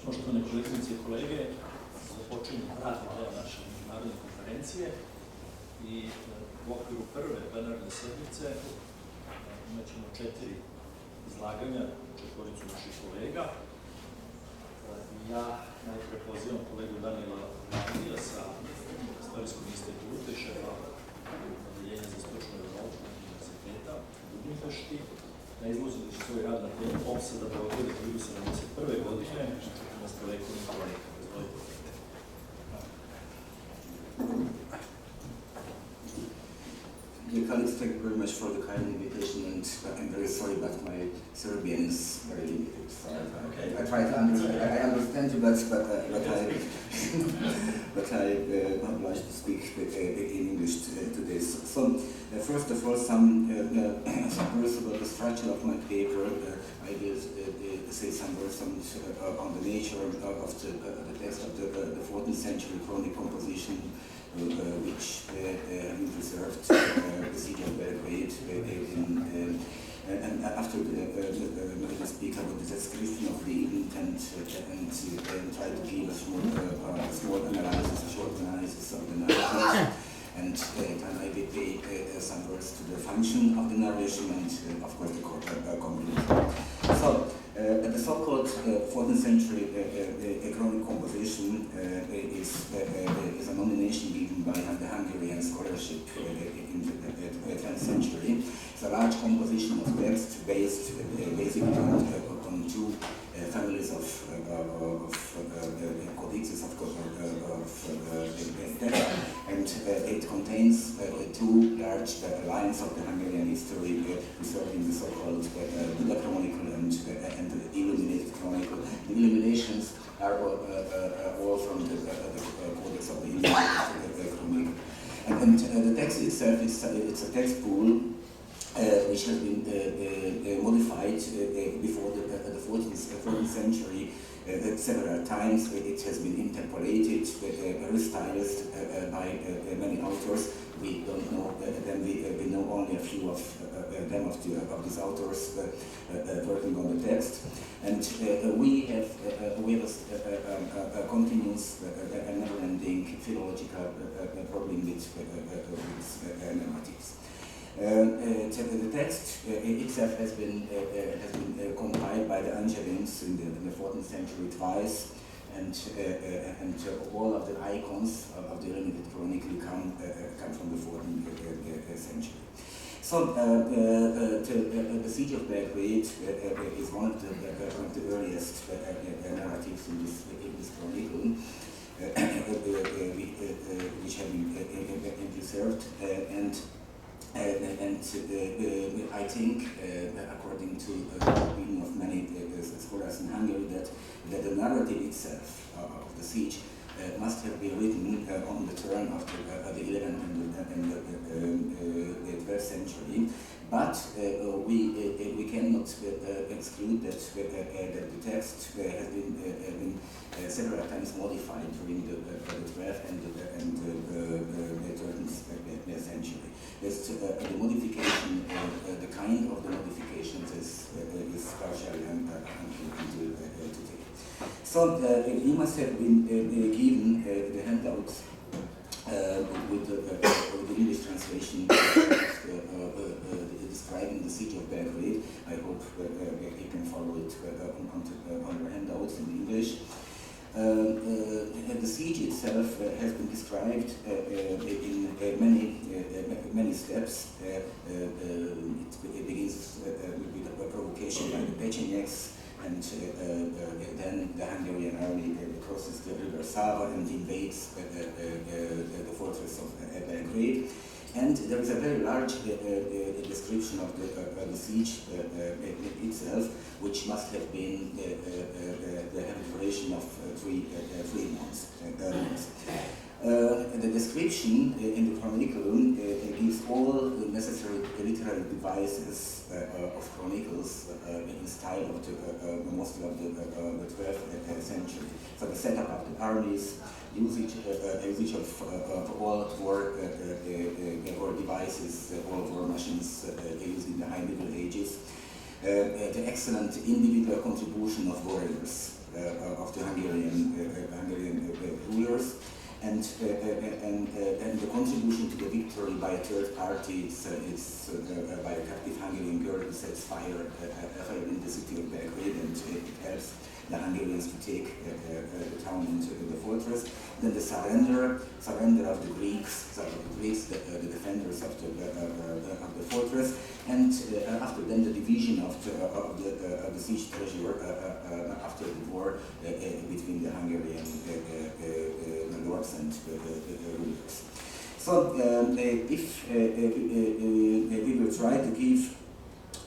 Poštovane koleginice i kolege, započinjemo radni deo naše međunarodne konferencije i u okviru prve plenarne sedmice imat ćemo 4 izlaganja, četvoricu naših kolega. Ja najpre pozivam kolegu Daniela Bagija sa Istorijskog instituta i šefa Odeljenja za stručnu Evropu Univerziteta u Budimpešti da izloži svoj rad na temu OPSADA BEOGRADA 1971. godine '91. kronika. Izvolite. Dear colleagues, thank you very much for the kind invitation, and I'm very sorry, but my Serbian is very limited. So I try to understand. I understand you, but I'm obliged to speak in English today. So first of all, some words about the structure of my paper. I will say some words on the nature of the text of the 14th century chronic composition, which preserved the city of Belgrade, and after the speaker with the description of the event and try to give a short analysis of the narrative, and I will pay some words to the function of the narration and of course the compilation. So the so-called 14th century chronic composition is a nomination given by the Hungarian scholarship in the 10th century. It's a large composition of text based basically on two families of codices of text, and it contains two large lines of the Hungarian history preserving the so-called Buda Chronicle and the Illuminated Chronicle. The illuminations are all from the Codex of the Illuminated Chronicle. And the text itself it's a text pool which has been modified before the 14th century several times. It has been interpolated, restylized by many authors. We don't know them. We know only a few of them of these authors working on the text, and we have a continuous and never-ending philological problem with narratives. The text itself has been compiled by the Angelins in the 14th century twice, and all of the icons of the Illuminated Chronicle come from the 14th century. So the siege of Belgrade is one of the earliest narratives in this chronicle, which have been preserved, and I think, according to the opinion of many scholars in Hungary, that the narrative itself of the siege must have been written on the turn of the 11th and the 12th century. But we cannot exclude that the text has been several times modified during the 12th and the 13th century. The modification, the kind of the modifications is partially until today. So you must have been given the handouts with the English translation describing the siege of Belgrade. I hope you can follow it on your handouts in English. The siege itself has been described in many steps. It begins with a provocation by the Pechenyeks, and then the Hungarian army crosses the river Sava and invades the fortress of Belgrade. And there is a very large description of the siege itself, which must have been the duration of 3 months. The description in the Chronicle gives all the necessary literary devices of chronicles in style of mostly of the 12th century. So the setup of the armies, usage of all war devices, all war machines used in the High Middle Ages, the excellent individual contribution of warriors of the Hungarian rulers, and the contribution to the victory by a third party, it's by a captive Hungarian girl who sets fire in the city of Belgrade, and it helps the Hungarians to take the town and the fortress. Then the surrender of the Greeks, the defenders of the fortress, and after then the division of the siege treasure after the war between the Hungarian lords and rulers. So if we will try to give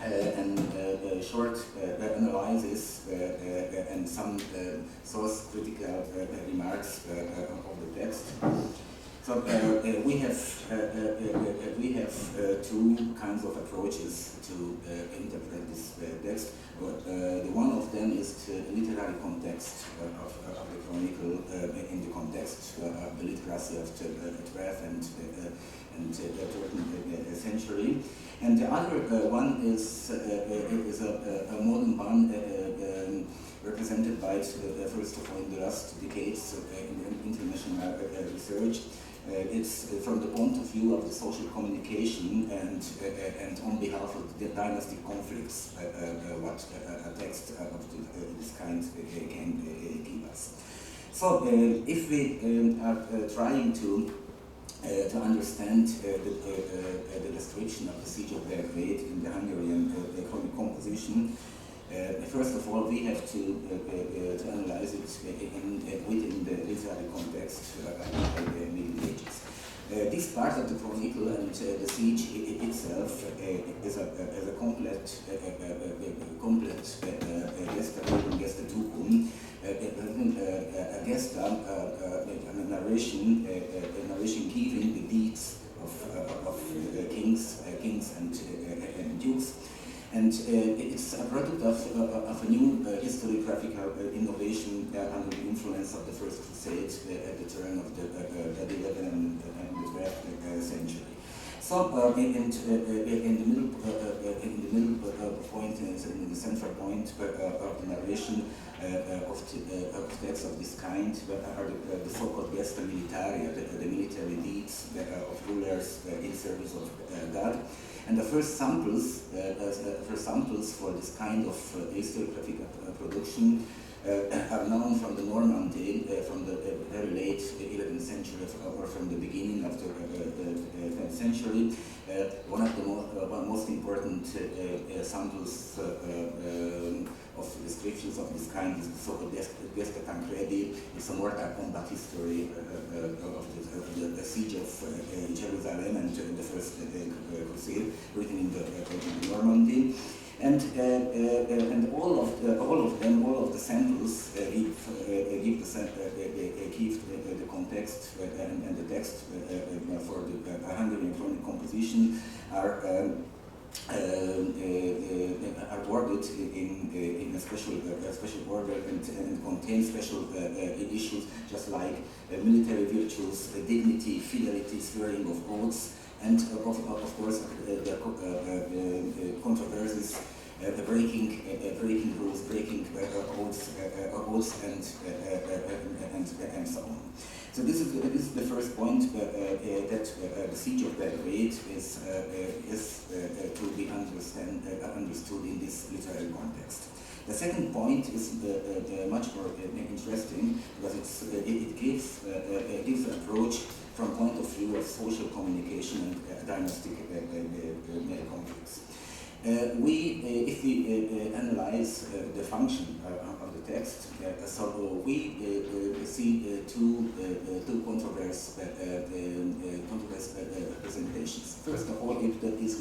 a short analysis and some source critical remarks of the text. So we have two kinds of approaches to interpret this text. The one of them is the literary context of the chronicle in the context of the literacy of the 12th and 13th century. And the other one is a modern one represented by, first of all, in the last decades in international research. It's from the point of view of the social communication and on behalf of the dynastic conflicts what a text of this kind can give us. So if we are trying to understand the description of the siege of Belgrade in the Hungarian composition, first of all, we have to analyze it within the literary context of the Middle Ages. This part of the chronicle and the siege itself is a complete gestadukum, a narration giving the deeds of kings and dukes. And it's a product of a new historiographical innovation under the influence of the First Crusade at the turn of the 11th and the 12th century. So, in the middle point, in the central point of the narration of texts of this kind are the so-called gesta militaria, the military deeds of rulers in service of God. And the first samples for this kind of historiographic production are known from the Normandy, from the very late 11th century or from the beginning of the 10th century. One of the most important samples of descriptions of this kind is the so-called Gesta Tancredi. It's a mortal combat history of the siege of Jerusalem and the First Crusade, written in the Normandy. And all of the samples give the context and the text for the Hungarian chronic composition are worded in a special order and contain special issues, just like military virtues, dignity, fidelity, swearing of oaths, and of course the controversies, breaking rules, breaking oaths, and so on. So this is the first point that the siege of Belgrade is to be understood in this literary context. The second point is much more interesting because it gives an approach from point of view of social communication and dynastic conflicts. If we analyze the function of the text. So we see two controversial presentations. First of all, it is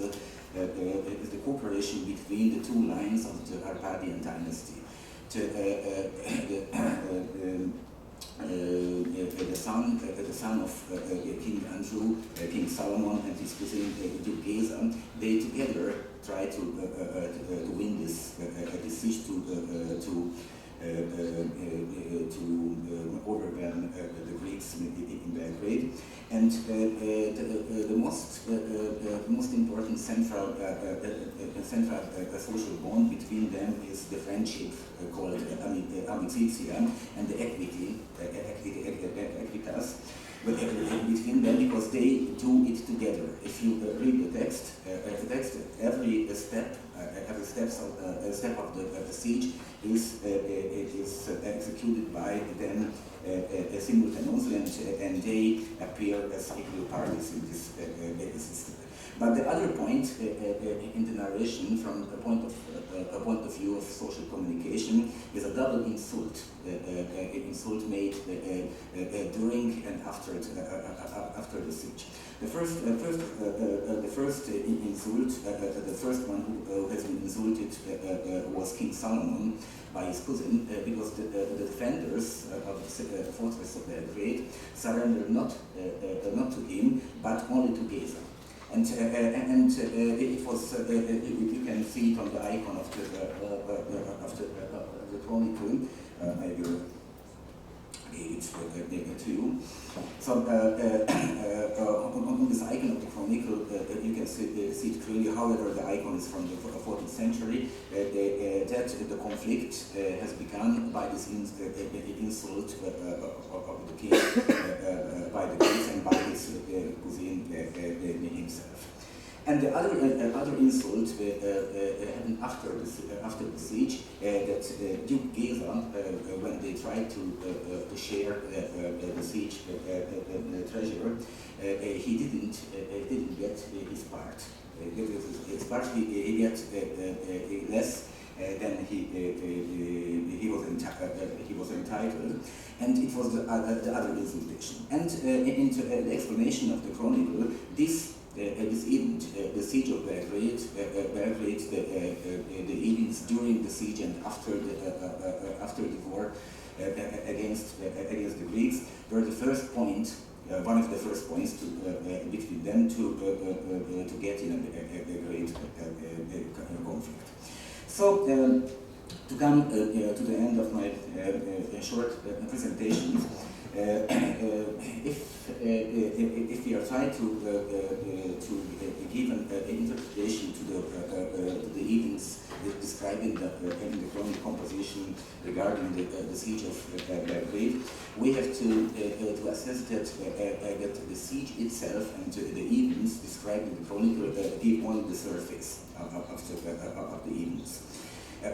the cooperation between the two lines of the Arpadian dynasty. The son of King Andrew, King Solomon, and his cousin Duke Geza, they together try to win this siege to overwhelm the Greeks in Belgrade. And the most important central social bond between them is the friendship called amicitia and the equitas between them, because they do it together. If you read the text, every step of the siege is executed by them simultaneously, and they appear as equal parties in this system. But the other point in the narration, from a point of view of social communication, is a double insult. An insult made during and after the siege. The first insult, the first one who has been insulted was King Solomon by his cousin, because the defenders of the fortress of Belgrade surrendered not to him, but only to Geza. And it was, you can see it on the icon of the chronicle. I will give it to you. So on this icon of the chronicle, you can see it clearly. However, the icon is from the 14th century. That the conflict has begun by this insult of the king by the king and by his cousin himself. And the other insult happened after the siege, that Duke Geza, when they tried to share the siege treasure, he didn't get his part. His part he got less than he was entitled, and it was the other insultation. And in the explanation of the chronicle, this event, the siege of Belgrade, the events during the siege and after the war against the Greeks, were the first point, one of the first points between them to get in a great conflict. So to come to the end of my short presentation. If we are trying to give an interpretation to the events described in the chronic composition regarding the siege of Belgrade, we have to assess that the siege itself and the events described in the chronicle give only the surface of the events. The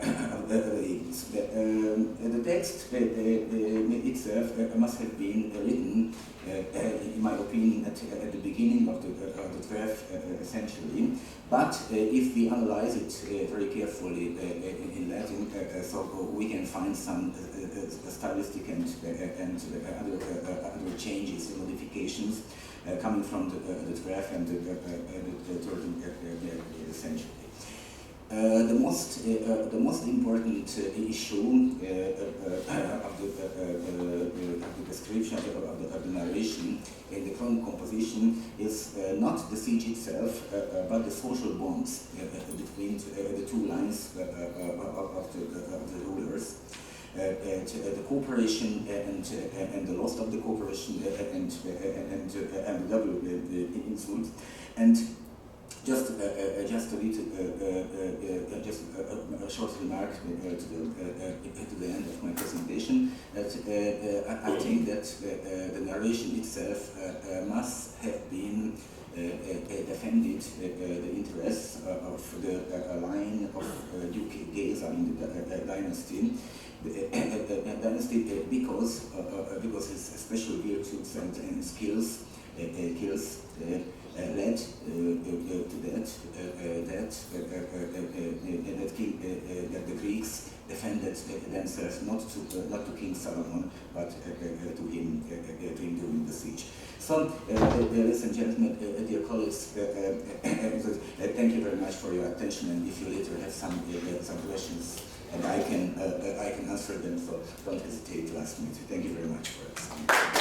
text itself must have been written, in my opinion, at the beginning of the 12th century. But if we analyze it very carefully in Latin, so we can find some stylistic and other changes and modifications coming from the 12th and the 13th century. The most important issue of the description of the narration in the chronic composition is not the siege itself, but the social bonds between the two lines of the rulers. The cooperation and the loss of the cooperation and the double insult. And just a short remark to the end of my presentation. That I think that the narration itself must have been defended the interests of the line of Duke Geza in the dynasty. Because his special virtues and skills led to that the Greeks defended defended themselves not to King Solomon, but to him during the siege. So, ladies and gentlemen, dear colleagues, thank you very much for your attention. And if you later have some questions, and I can answer them, so don't hesitate to ask me. Thank you very much for listening.